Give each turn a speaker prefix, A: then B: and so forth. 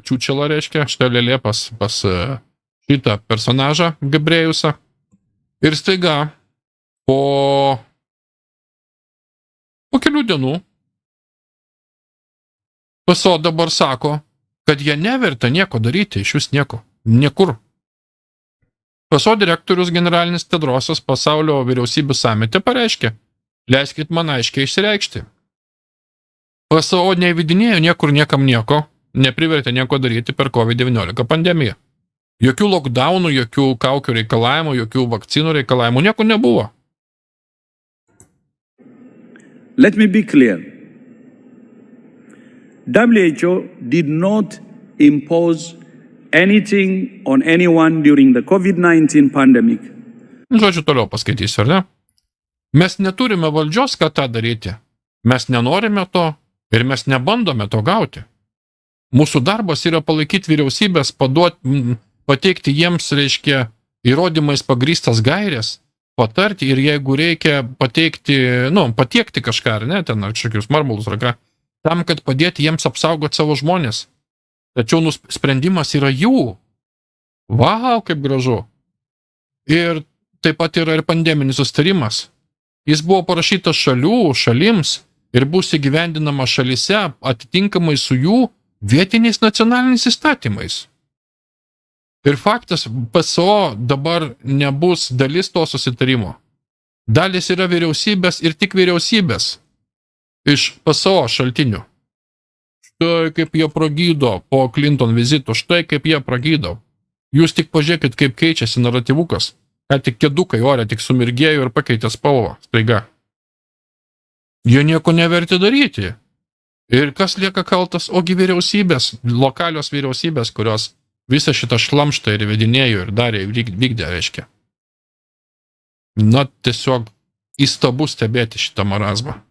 A: čiūčelą, reiškia, štai lėlė pas šitą personažą Gabriejusą. Ir staiga po kelių dienų PSO dabar sako, kad jie neverta nieko daryti, iš vis nieko, niekur. PSO direktorius generalinis Tedrosas pasaulio vyriausybių samite pareiškė, leiskit man aiškiai išsireikšti. PSO neįvidinėjo niekur niekam nieko, neprivertė nieko daryti per COVID-19 pandemiją. Jokių lockdownų, jokių kaukių reikalavimų, jokių vakcinų reikalavimų, nieko nebuvo.
B: Let me be clear. WHO did not impose anything on anyone during the COVID-19 pandemic.
A: Žodžiu, toliau paskaitysiu, ar ne? Mes neturime valdžios, ką tą daryti. Mes nenorime to ir mes nebandome to gauti. Mūsų darbas yra palaikyti vyriausybės, pateikti jiems, reiškia, įrodymais pagrįstas gairės, patarti ir jeigu reikia patiekti kažką, ar ne, ten ar kažkokius marmulus, ar ką, tam, kad padėti jiems apsaugoti savo žmonės. Tačiau sprendimas yra jų. Vau, kaip gražu. Ir taip pat yra ir pandeminis sustarimas. Jis buvo parašytas šalims ir bus įgyvendinama šalyse atitinkamai su jų vietiniais nacionaliniais įstatymais. Ir faktas, PSO dabar nebus dalis to susitarimo. Dalis yra vyriausybės ir tik vyriausybės iš PSO šaltinių. Štai kaip jie pragydo po Clinton vizito, štai kaip jie pragydo. Jūs tik pažiūrėkit, kaip keičiasi naratyvukas. Ką tik kėdukai ore tik sumirgėjo ir pakeitė spalvą, staiga. Jie nieko neverti daryti. Ir kas lieka kaltas? Ogi vyriausybės, lokalios vyriausybės, kurios visą šitą šlamštą ir vedinėjo ir darė, vykdė, reiškia. Na, tiesiog įstabu stebėti šitą marazmą.